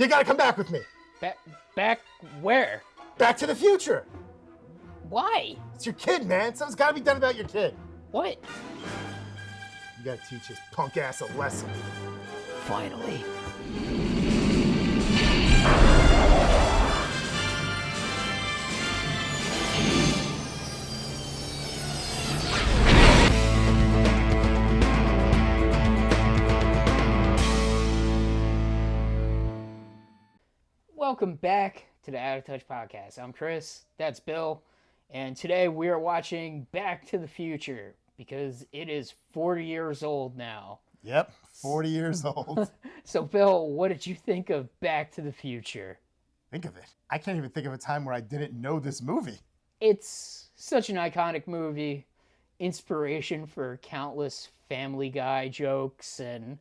You gotta come back with me. Back where? Back to the future. Why? It's your kid, man. Something's gotta be done about your kid. What? You gotta teach his punk ass a lesson. Finally. Welcome back to the Out of Touch podcast. I'm Chris, that's Bill, and today we are watching Back to the Future because it is 40 years old now. Yep, 40 years old. So, Bill, what did you think of Back to the Future? Think of it. I can't even think of a time where I didn't know this movie. It's such an iconic movie, inspiration for countless Family Guy jokes and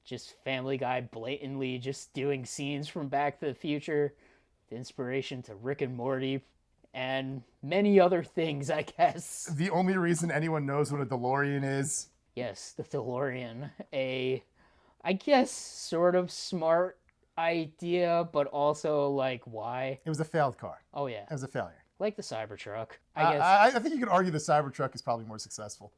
just Family Guy blatantly just doing scenes from Back to the Future, the inspiration to Rick and Morty, and many other things, I guess. The only reason anyone knows what a DeLorean is. Yes, the DeLorean. I guess, sort of smart idea, but also, like, why? It was a failed car. Oh, yeah. It was a failure. Like the Cybertruck, I guess. I think you could argue the Cybertruck is probably more successful.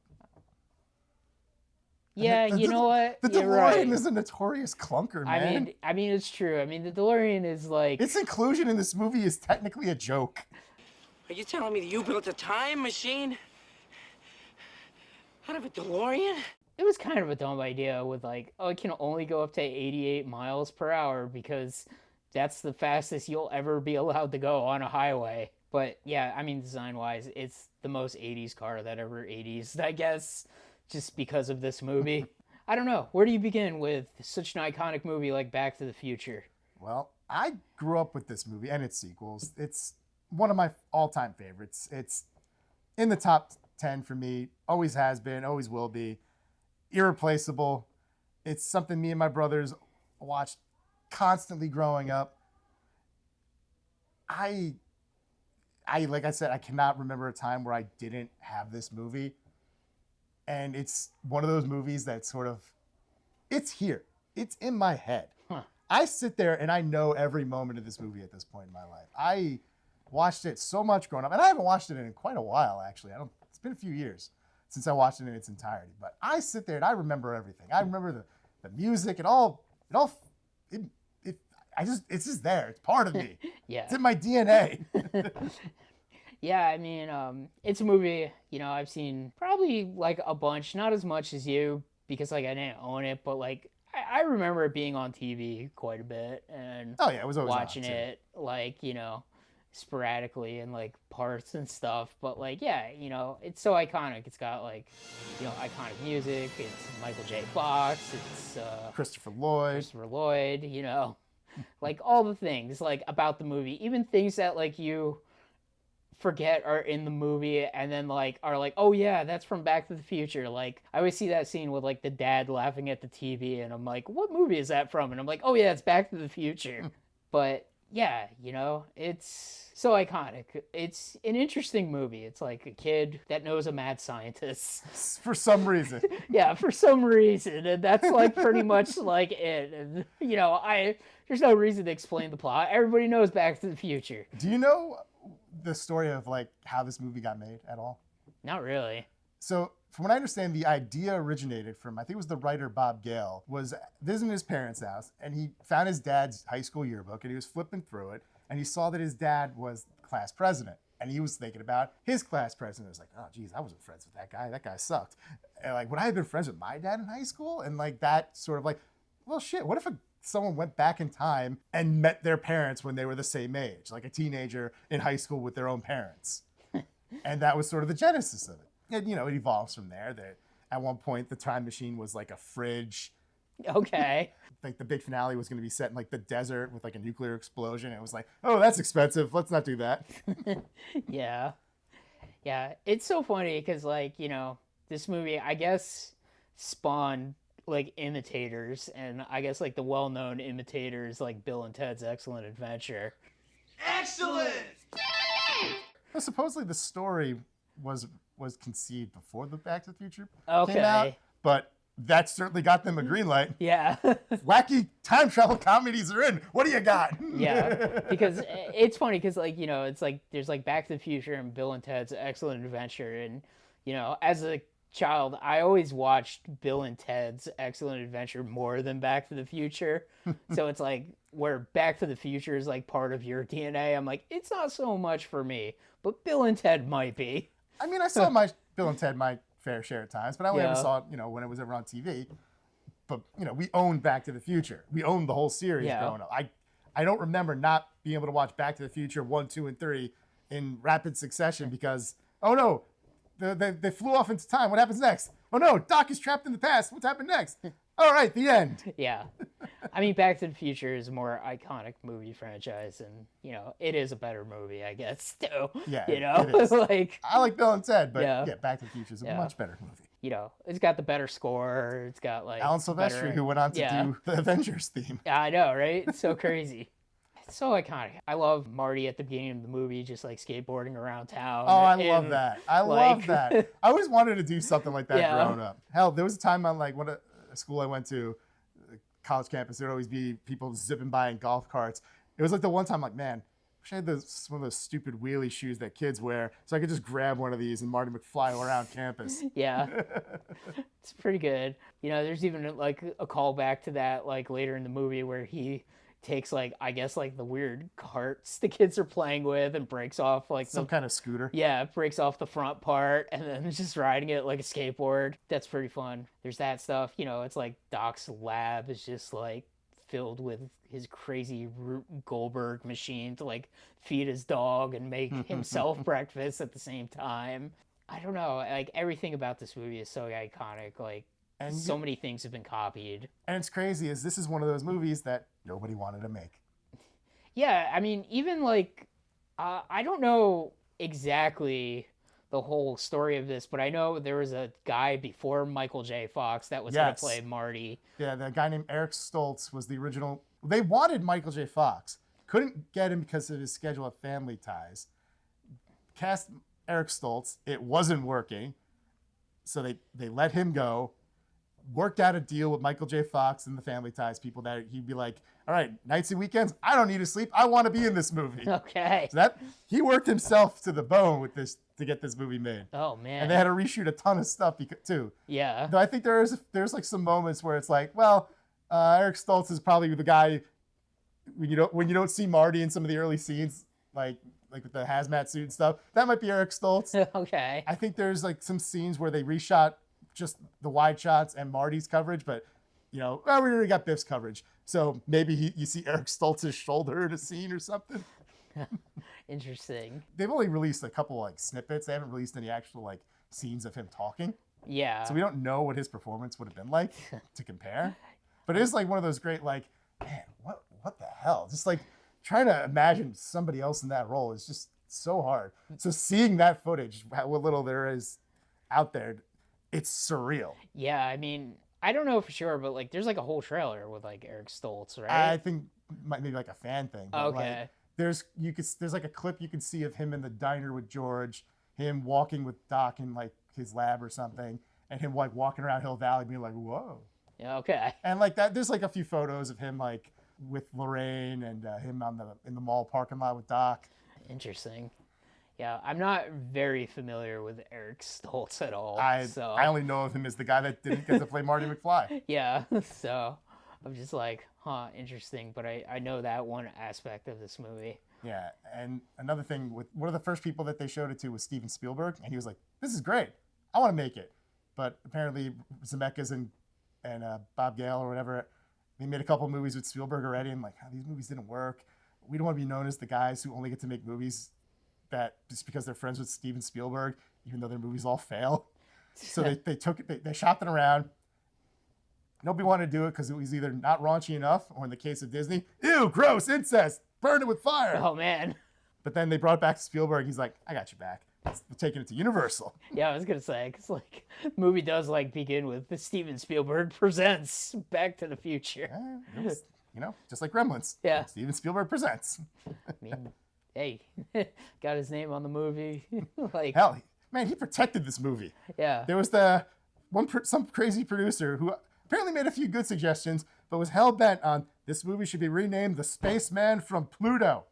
Yeah, you know what? The You're DeLorean right. is a notorious clunker, man. I mean, it's true. I mean, the DeLorean is like... Its inclusion in this movie is technically a joke. Are you telling me that you built a time machine out of a DeLorean? It was kind of a dumb idea with like, oh, it can only go up to 88 miles per hour because that's the fastest you'll ever be allowed to go on a highway. But yeah, I mean, design-wise, it's the most 80s car that ever 80s, I guess, just because of this movie. I don't know. Where do you begin with such an iconic movie like Back to the Future? Well, I grew up with this movie and its sequels. It's one of my all-time favorites. It's in the top 10 for me. Always has been, always will be. Irreplaceable. It's something me and my brothers watched constantly growing up. I like I said, I cannot remember a time where I didn't have this movie. And it's one of those movies that sort of, it's here. It's in my head. Huh. I sit there and I know every moment of this movie at this point in my life. I watched it so much growing up, and I haven't watched it in quite a while, actually. It's been a few years since I watched it in its entirety. But I sit there and I remember everything. I remember the music and it's just there. It's part of me. Yeah. It's in my DNA. Yeah, I mean, it's a movie, I've seen probably like a bunch, not as much as you, because like I didn't own it, but like I remember it being on TV quite a bit and Oh yeah, it was always watching on, too. it like, sporadically and like parts and stuff. But like, yeah, it's so iconic. It's got like, iconic music. It's Michael J. Fox. It's Christopher Lloyd. Like all the things like about the movie, even things that like you forget are in the movie and then like are like, oh yeah, that's from Back to the Future. Like I always see that scene with like the dad laughing at the TV and I'm like, what movie is that from? And I'm like, oh yeah, it's Back to the Future. But yeah, it's so iconic. It's an interesting movie. It's like a kid that knows a mad scientist For some reason. yeah, for some reason, and that's like pretty much like it. And there's no reason to explain the plot. Everybody knows Back to the Future. Do you know the story of like how this movie got made at all? Not really. So from what I understand, the idea originated from, I think it was the writer Bob Gale, was visiting his parents' house and he found his dad's high school yearbook and he was flipping through it and he saw that his dad was class president. And he was thinking about his class president. He was like, oh, geez, I wasn't friends with that guy. That guy sucked. And like, would I have been friends with my dad in high school? And like that sort of like, well, shit, what if someone went back in time and met their parents when they were the same age, like a teenager in high school with their own parents? And that was sort of the genesis of it. And, it evolves from there. That at one point, the time machine was like a fridge. Okay. Like the big finale was going to be set in like the desert with like a nuclear explosion. It was like, oh, that's expensive. Let's not do that. Yeah. Yeah. It's so funny because like, this movie, I guess, spawned like imitators, and I guess like the well-known imitators like Bill and Ted's Excellent Adventure. Excellent! Well, supposedly the story was conceived before the Back to the Future Okay. came out, but that certainly got them a green light. Yeah. Wacky time travel comedies are in. What do you got? Yeah, because it's funny because like it's like there's like Back to the Future and Bill and Ted's Excellent Adventure, and as a child I always watched Bill and Ted's Excellent Adventure more than Back to the Future. So it's like where Back to the Future is like part of your DNA. I'm like, it's not so much for me, but Bill and Ted might be. I mean, I saw my Bill and Ted my fair share of times, but I only ever Yeah. saw it, when it was ever on TV. But we owned Back to the Future. We owned the whole series Yeah. growing up. I don't remember not being able to watch Back to the Future 1, 2, and 3 in rapid succession because no, they flew off into time. What happens next? Oh no, Doc is trapped in the past. What's happened next? All right, the end. Yeah. I mean, Back to the Future is a more iconic movie franchise, and it is a better movie, I guess, too. Yeah, it is. like I like Bill and Ted, but Yeah. Back to the Future is a Yeah. much better movie. it's got the better score. It's got like Alan Silvestri, better- who went on to Yeah. do the Avengers theme. Yeah, I know, right? It's so crazy. It's so iconic. I love Marty at the beginning of the movie, just like skateboarding around town. Oh, I love and, that. I love like- that. I always wanted to do something like that Yeah. growing up. Hell, there was a time on like a school I went to, college campus, there'd always be people zipping by in golf carts. It was like the one time, like, man, I wish I had some of those stupid wheelie shoes that kids wear, so I could just grab one of these and Marty McFly around campus. Yeah, it's pretty good. There's even like a callback to that like later in the movie where he takes like I guess like the weird carts the kids are playing with and breaks off like Some kind of scooter. Yeah, breaks off the front part and then is just riding it like a skateboard. That's pretty fun. There's that stuff. It's like Doc's lab is just like filled with his crazy Rube Goldberg machine to like feed his dog and make himself breakfast at the same time. I don't know. Like everything about this movie is so iconic. Like And so many things have been copied. And it's crazy is this is one of those movies that nobody wanted to make. Yeah, I mean, even like, I don't know exactly the whole story of this, but I know there was a guy before Michael J. Fox that was going Yes. to play Marty. Yeah, the guy named Eric Stoltz was the original. They wanted Michael J. Fox. Couldn't get him because of his schedule of family ties. Cast Eric Stoltz. It wasn't working. So they let him go. Worked out a deal with Michael J. Fox and the family ties people that he'd be like, all right, nights and weekends, I don't need to sleep. I want to be in this movie. Okay. So he worked himself to the bone with this to get this movie made. Oh man. And they had to reshoot a ton of stuff too. Yeah. Though I think there's like some moments where it's like, well, Eric Stoltz is probably the guy when you don't see Marty in some of the early scenes, like with the hazmat suit and stuff. That might be Eric Stoltz. Okay. I think there's like some scenes where they reshot just the wide shots and Marty's coverage, but we already got Biff's coverage, so maybe you see Eric Stoltz's shoulder in a scene or something. Interesting. They've only released a couple like snippets. They haven't released any actual like scenes of him talking. Yeah. So we don't know what his performance would have been like to compare. But it is like one of those great, like, man, what the hell? Just like trying to imagine somebody else in that role is just so hard. So seeing that footage, what little there is out there, it's surreal. Yeah, I mean, I don't know for sure, but like there's like a whole trailer with like Eric Stoltz, right? I think might be like a fan thing. But Okay. Like, there's like a clip you can see of him in the diner with George, him walking with Doc in like his lab or something, and him like walking around Hill Valley being like, whoa. Yeah, okay. And like that, there's like a few photos of him like with Lorraine and him in the mall parking lot with Doc. Interesting. Yeah, I'm not very familiar with Eric Stoltz at all. I so only know of him as the guy that didn't get to play Marty McFly. yeah, so I'm just like, huh, interesting. But I know that one aspect of this movie. Yeah, and another thing with one of the first people that they showed it to was Steven Spielberg, and he was like, "This is great, I want to make it." But apparently Zemeckis and Bob Gale or whatever, they made a couple movies with Spielberg already, and like, these movies didn't work. We don't want to be known as the guys who only get to make movies that just because they're friends with Steven Spielberg, even though their movies all fail. So they shopped it around. Nobody wanted to do it because it was either not raunchy enough, or in the case of Disney, ew, gross, incest, burn it with fire. Oh man. But then they brought it back to Spielberg. He's like, I got you back. We're taking it to Universal. Yeah, I was gonna say, because like the movie does like begin with the Steven Spielberg presents Back to the Future. It was, just like Gremlins. Yeah. Steven Spielberg presents. I mean, hey, got his name on the movie. Like, Hell, man, he protected this movie. yeah, There was the some crazy producer who apparently made a few good suggestions, but was hell bent on this movie should be renamed The Spaceman from Pluto.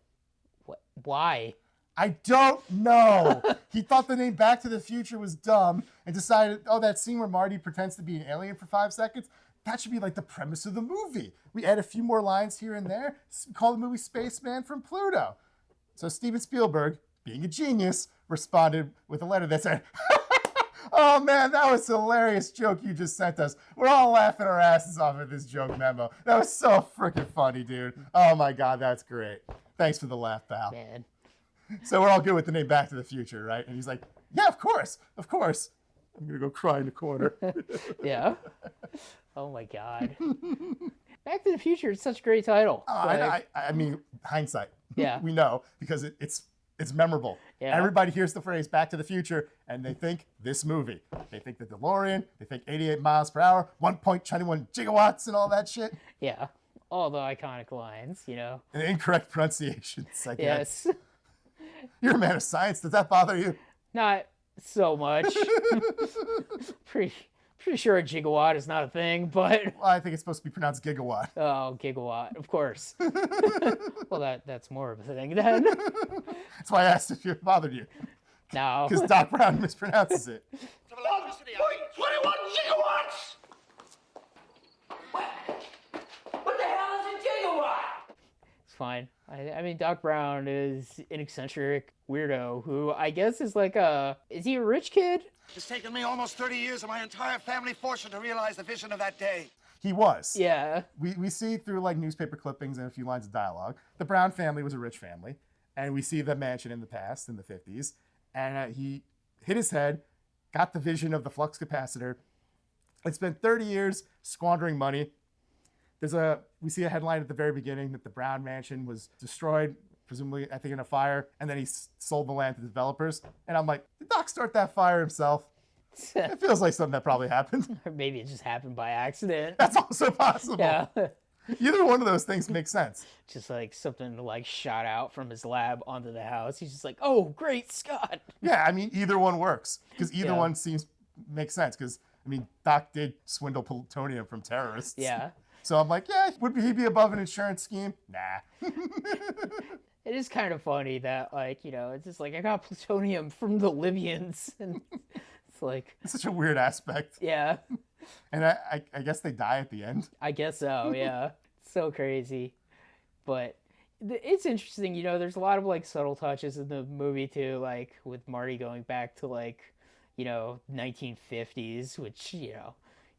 What? Why? I don't know. He thought the name Back to the Future was dumb and decided, oh, that scene where Marty pretends to be an alien for 5 seconds, that should be like the premise of the movie. We add a few more lines here and there, call the movie Spaceman from Pluto. So Steven Spielberg, being a genius, responded with a letter that said, oh man, that was a hilarious joke you just sent us. We're all laughing our asses off at this joke memo. That was so freaking funny, dude. Oh my God, that's great. Thanks for the laugh, pal. Man. So we're all good with the name Back to the Future, right? And he's like, yeah, of course. I'm going to go cry in the corner. Yeah. Oh my God. Back to the Future is such a great title. I mean, hindsight. Yeah. We know because it's memorable. Yeah. Everybody hears the phrase Back to the Future and they think this movie. They think the DeLorean, they think 88 miles per hour, 1.21 gigawatts and all that shit. Yeah. All the iconic lines, And incorrect pronunciations, I guess. Yes. You're a man of science. Does that bother you? Not so much. pretty sure a gigawatt is not a thing, but Well, I think it's supposed to be pronounced gigawatt. oh, gigawatt, of course. Well, that's more of a thing then. That's why I asked if it bothered you. No. Because Doc Brown mispronounces it. 1.21 gigawatts! What the hell is a gigawatt? It's fine. I mean, Doc Brown is an eccentric weirdo who I guess is like is he a rich kid? It's taken me almost 30 years of my entire family fortune to realize the vision of that day. He was. Yeah. We see through like newspaper clippings and a few lines of dialogue, the Brown family was a rich family. And we see the mansion in the past, in the 50s. And he hit his head, got the vision of the flux capacitor. It's spent 30 years squandering money. We see a headline at the very beginning that the Brown mansion was destroyed, presumably, I think, in a fire, and then he sold the land to developers. And I'm like, did Doc start that fire himself? It feels like something that probably happened. Or maybe it just happened by accident. That's also possible. Yeah. Either one of those things makes sense. Just like something like shot out from his lab onto the house. He's just like, oh, great Scott. Yeah, I mean, either one works because either Yeah. one makes sense because, I mean, Doc did swindle plutonium from terrorists. Yeah. So I'm like, yeah, would he be above an insurance scheme? Nah. It is kind of funny that, like, it's just like, I got plutonium from the Libyans. And it's like, It's such a weird aspect. yeah, And I guess they die at the end. I guess so, yeah. So crazy. But it's interesting, there's a lot of, like, subtle touches in the movie, too, like, with Marty going back to, like, 1950s, which,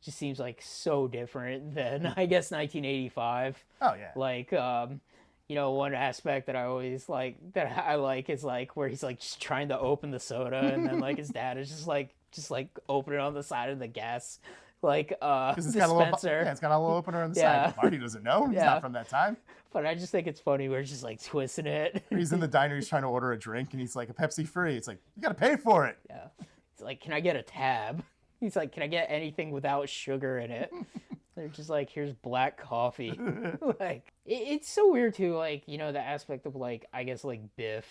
just seems, like, so different than, I guess, 1985. Oh, yeah. Like, one aspect that I always like is like where he's like just trying to open the soda and then like his dad is just like open it on the side of the gas Because dispenser. it's got a little opener on the Yeah. side. Marty doesn't know. He's Yeah. not from that time. But I just think it's funny where it's just like twisting it. He's in the diner. He's trying to order a drink, and he's like, a Pepsi free. It's like, you got to pay for it. Yeah. He's like, can I get a tab? He's like, can I get anything without sugar in it? They're just like, here's black coffee. Like, it's so weird too. Like, the aspect of like, I guess like Biff,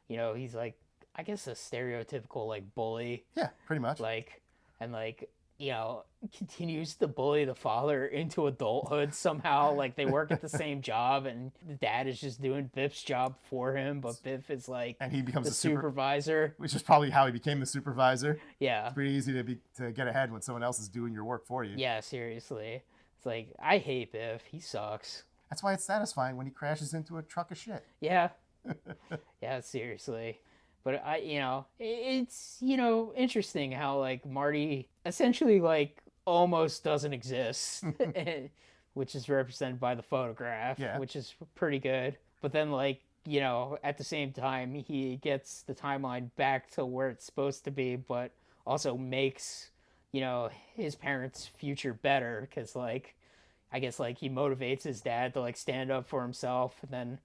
he's like, I guess a stereotypical like bully, Yeah, pretty much. like, and like, continues to bully the father into adulthood somehow. Like they work at the same job and the dad is just doing Biff's job for him, but Biff is like And he becomes the a supervisor. which is probably how he became the supervisor. Yeah. It's pretty easy to get ahead when someone else is doing your work for you. Yeah, seriously. It's like, I hate Biff. He sucks. That's why it's satisfying when he crashes into a truck of shit. Yeah. Yeah, seriously. But it's, interesting how like Marty essentially like almost doesn't exist, which is represented by the photograph, Yeah. which is pretty good. But then like, at the same time, he gets the timeline back to where it's supposed to be, but also makes, his parents' future better because like, I guess like he motivates his dad to like stand up for himself and then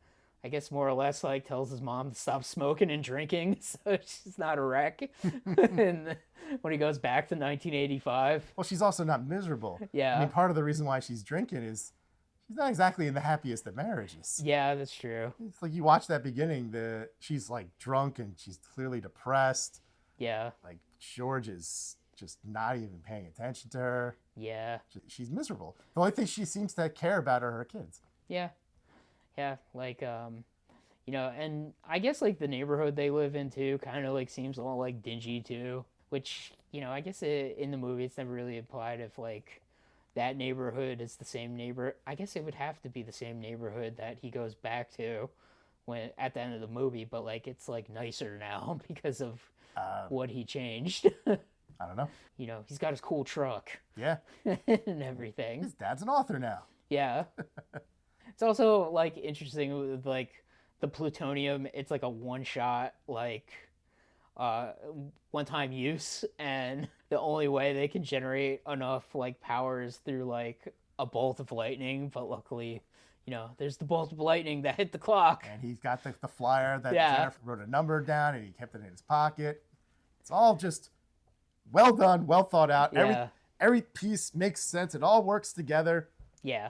I guess more or less like tells his mom to stop smoking and drinking so she's not a wreck. And when he goes back to 1985. Well, she's also not miserable. Yeah. I mean, part of the reason why she's drinking is she's not exactly in the happiest of marriages. Yeah, that's true. It's like you watch that beginning, she's like drunk and she's clearly depressed. Yeah. Like George is just not even paying attention to her. Yeah. She's miserable. The only thing she seems to care about are her kids. Yeah. Yeah. Like, you know, and I guess like the neighborhood they live in too kind of like seems a little like dingy too, which, you know, I guess in the movie it's never really implied if like that neighborhood is the same neighbor. I guess it would have to be the same neighborhood that he goes back to when at the end of the movie, but like it's like nicer now because of what he changed. I don't know. You know, he's got his cool truck Yeah. and everything. His dad's an author now. Yeah. It's also like interesting with like the plutonium. It's like a one shot, like one time use, and the only way they can generate enough like power is through like a bolt of lightning. But luckily, you know, there's the bolt of lightning that hit the clock. And he's got the flyer that Yeah. Jennifer wrote a number down and he kept it in his pocket. It's all just well done, well thought out. Yeah. Every piece makes sense. It all works together. Yeah.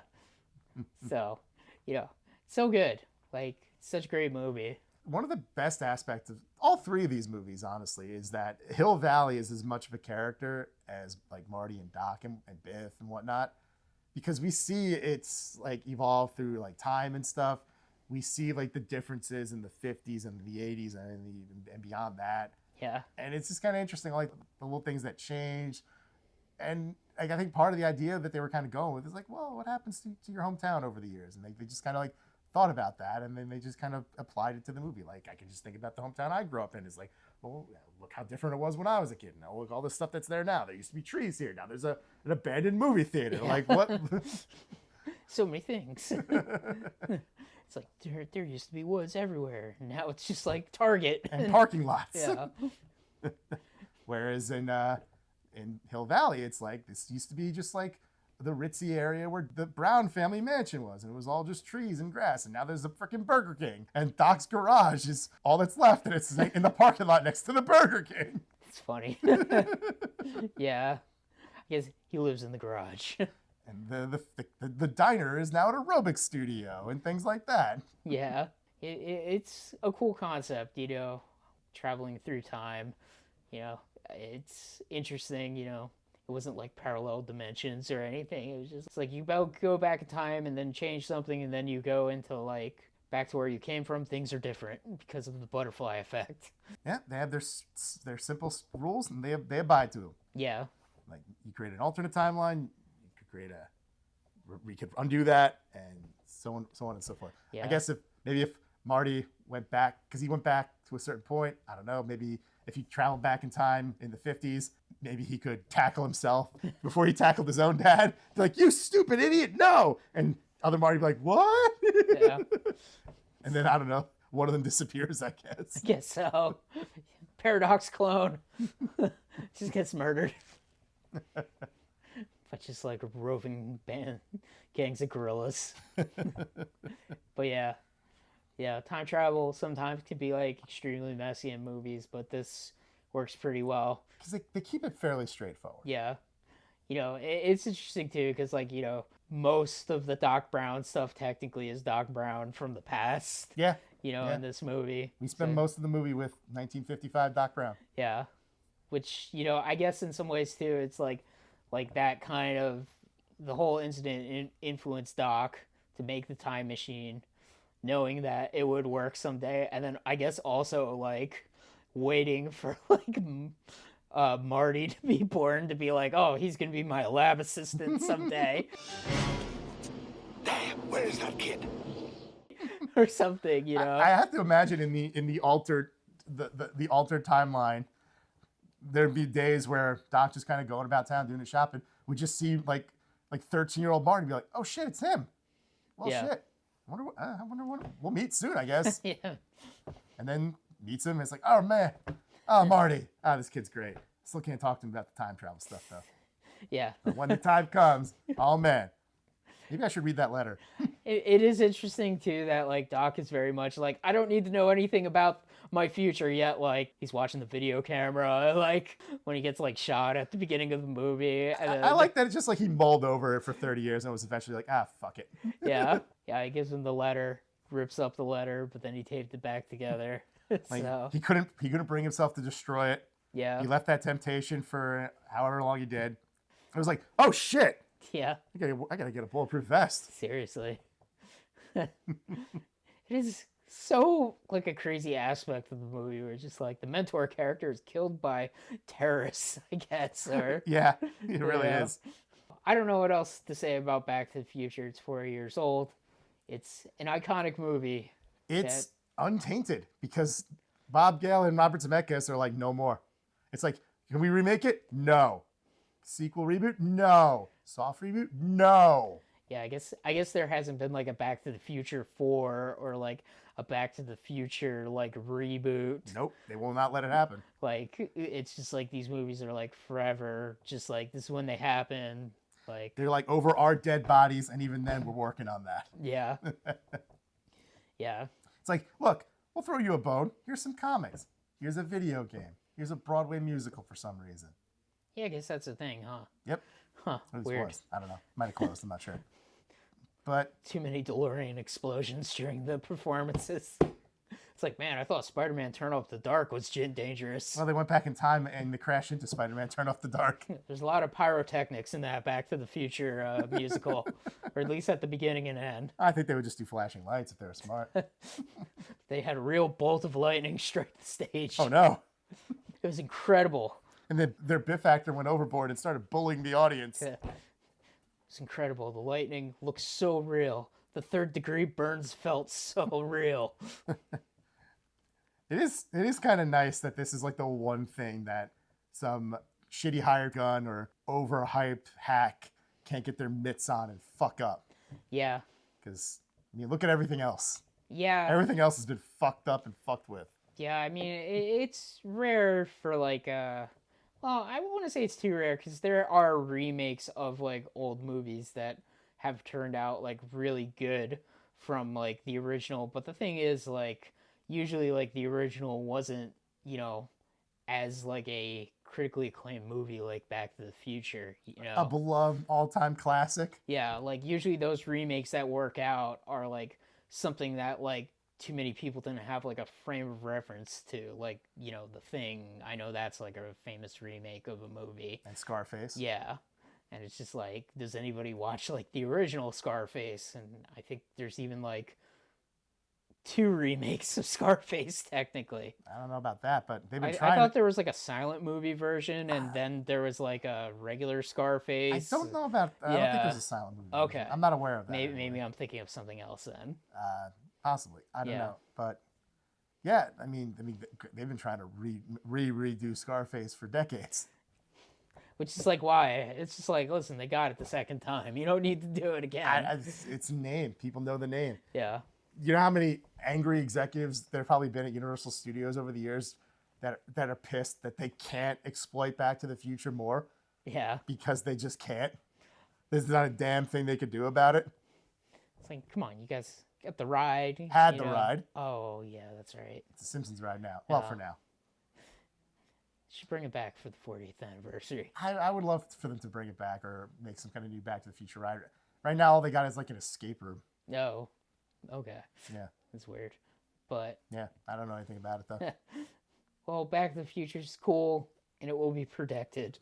So, you know, so good. Like, such a great movie. One of the best aspects of all three of these movies, honestly, is that Hill Valley is as much of a character as like Marty and Doc and Biff and whatnot, because we see it's like evolve through like time and stuff. We see like the differences in the 50s and the 80s and beyond that. Yeah. And it's just kind of interesting, like the little things that change. And like, I think part of the idea that they were kind of going with is like, well, what happens to your hometown over the years? And they just kind of like thought about that, and then they just kind of applied it to the movie. Like, I can just think about the hometown I grew up in. It's like, well, look how different it was when I was a kid. Now look all the stuff that's there now. There used to be trees here. Now there's an abandoned movie theater. Yeah. Like, what? So many things. It's like there used to be woods everywhere. Now it's just like Target And parking lots. Yeah. Whereas in Hill Valley, it's like this used to be just like the ritzy area where the Brown family mansion was, and it was all just trees and grass. And now there's a freaking Burger King, and Doc's garage is all that's left, and it's like in the parking lot next to the Burger King. It's funny. Yeah. I guess he lives in the garage. And the diner is now an aerobics studio and things like that. Yeah. It's a cool concept, you know, traveling through time. You know, it's interesting, you know. It wasn't like parallel dimensions or anything. It was just it's like you go back in time and then change something, and then you go into like back to where you came from. Things are different because of the butterfly effect. Yeah, they have their simple rules, and they abide to them. Yeah. Like, you create an alternate timeline, you could create we could undo that, and so on and so forth. Yeah. I guess if Marty went back, because he went back to a certain point, I don't know, maybe if he traveled back in time in the 50s, maybe he could tackle himself before he tackled his own dad. Be like, you stupid idiot, no! And other Marty be like, what? Yeah. And then, I don't know, one of them disappears, I guess. I guess so. Paradox clone just gets murdered. But just like roving gangs of gorillas. But yeah, time travel sometimes can be like extremely messy in movies, but this works pretty well. Because they keep it fairly straightforward. Yeah, you know, it's interesting too because like you know most of the Doc Brown stuff technically is Doc Brown from the past. Yeah. You know, Yeah. in this movie. We spend So- most of the movie with 1955 Doc Brown. Yeah, which you know, I guess in some ways too, it's like that kind of the whole incident influenced Doc to make the time machine, knowing that it would work someday, and then I guess also like waiting for like Marty to be born to be like, oh, he's gonna be my lab assistant someday. Damn, where is that kid? Or something, you know. I have to imagine in the altered timeline, there'd be days where Doc just kind of going about town doing his shopping. We just see like 13-year-old Marty be like, oh shit, it's him. Well, Yeah. shit. I wonder what we'll meet soon, I guess. Yeah. And then meets him. It's like, oh man, oh Marty, this kid's great. Still can't talk to him about the time travel stuff though. Yeah. But when the time comes, oh man, maybe I should read that letter. It is interesting too that like Doc is very much like I don't need to know anything about my future yet. Like he's watching the video camera, like when he gets like shot at the beginning of the movie. And then, I like that it's just like he mulled over it for 30 years and was eventually like, fuck it. yeah. He gives him the letter, rips up the letter, but then he taped it back together. Like, So he couldn't bring himself to destroy it. Yeah. He left that temptation for however long he did. I was like, oh shit! Yeah. I gotta get a bulletproof vest. Seriously. It is so like a crazy aspect of the movie where it's just like the mentor character is killed by terrorists, I guess. Or Yeah, it really Yeah. is. I don't know what else to say about Back to the Future. It's 4 years old. It's an iconic movie. It's untainted because Bob Gale and Robert Zemeckis are like, no more. It's like, can we remake it? No. Sequel reboot? No. Soft reboot? No. Yeah, I guess there hasn't been like a Back to the Future 4 or like a Back to the Future like reboot. Nope. They will not let it happen. Like it's just like these movies are like forever. Just like this is when they happen. Like They're like over our dead bodies, and even then we're working on that. yeah, yeah, It's like, look, we'll throw you a bone. Here's some comics. Here's a video game. Here's a Broadway musical for some reason. yeah. I guess that's a thing, huh? Yep. Huh. At least Weird. was. I don't know. Might have closed. I'm not sure. But Too many DeLorean explosions during the performances. It's like, man, I thought Spider-Man Turn Off the Dark was dangerous. well, they went back in time and they crashed into Spider-Man: Turn Off the Dark. There's a lot of pyrotechnics in that Back to the Future musical, or at least at the beginning and end. I think they would just do flashing lights if they were smart. They had a real bolt of lightning strike the stage. Oh no! It was incredible. And then their Biff actor went overboard and started bullying the audience. Yeah. It's incredible. The lightning looks so real. The third degree burns felt so real. It is kind of nice that this is like the one thing that some shitty hired gun or overhyped hack can't get their mitts on and fuck up. Yeah. Because I mean, look at everything else. Yeah. Everything else has been fucked up and fucked with. Yeah, I mean, it's rare for like well, I won't want to say it's too rare because there are remakes of like old movies that have turned out like really good from like the original. But the thing is, like, usually like the original wasn't, you know, as like a critically acclaimed movie like Back to the Future, you know. A beloved all-time classic. Yeah, like usually those remakes that work out are like something that like too many people didn't have like a frame of reference to, like, you know, The Thing. I know that's like a famous remake of a movie. And Scarface. Yeah. And it's just like, does anybody watch like the original Scarface? And I think there's even like 2 remakes of Scarface technically. I don't know about that, but they've been I trying. thought there was like a silent movie version, and then there was like a regular I Scarface. don't know about. I don't think Yeah. there's a silent movie. Okay. version. I'm not aware of that. Maybe anyway. I'm thinking of something else then. Possibly. I don't Yeah. know, but yeah, I mean, they've been trying to redo Scarface for decades. Which is like why it's just like, listen, they got it the second time. You don't need to do it again. It's a name. People know the name. Yeah. You know how many angry executives there have probably been at Universal Studios over the years that are pissed that they can't exploit Back to the Future more Yeah. because they just can't. There's not a damn thing they could do about it. It's like, come on, you guys get the ride. Had you the know? ride. Oh yeah, that's right. It's a Simpsons ride now. Well, Yeah. for now. Should bring it back for the 40th anniversary. I would love for them to bring it back or make some kind of new Back to the Future ride. Right now, all they got is like an escape room. No. Okay. Yeah. That's weird. But Yeah. I don't know anything about it though. well, Back to the Future is cool and it will be protected.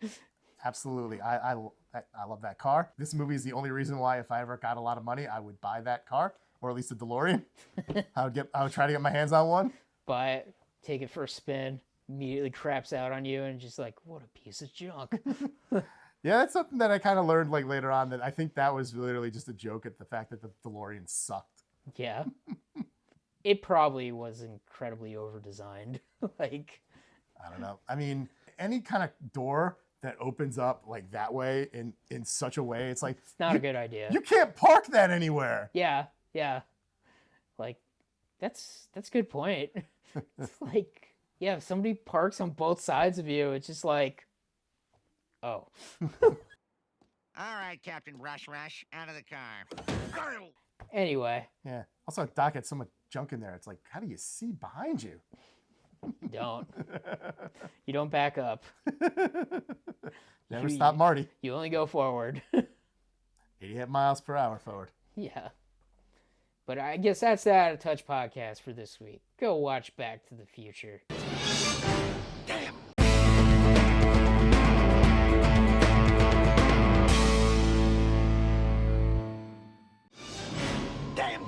Absolutely. I love that car. This movie is the only reason why if I ever got a lot of money, I would buy that car or at least a DeLorean. I would try to get my hands on one. Buy it, take it for a spin, immediately craps out on you and just like, what a piece of junk. Yeah, that's something that I kind of learned like later on that I think that was literally just a joke at the fact that the DeLorean sucked. Yeah. It probably was incredibly over-designed. Like, I don't know. I mean, any kind of door that opens up like that way in such a way, it's like it's not a good idea. you can't park that anywhere. Yeah, yeah. Like, that's a good point. It's like, yeah, if somebody parks on both sides of you, it's just like, oh. All right, Captain Rush, out of the car. Anyway, Yeah. Also, Doc had so much junk in there. It's like, how do you see behind you? don't. You don't back up. Never You- stop Marty. You only go forward. 88 miles per hour forward. Yeah. But I guess that's the Out of Touch podcast for this week. Go watch Back to the Future. Damn.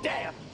damn!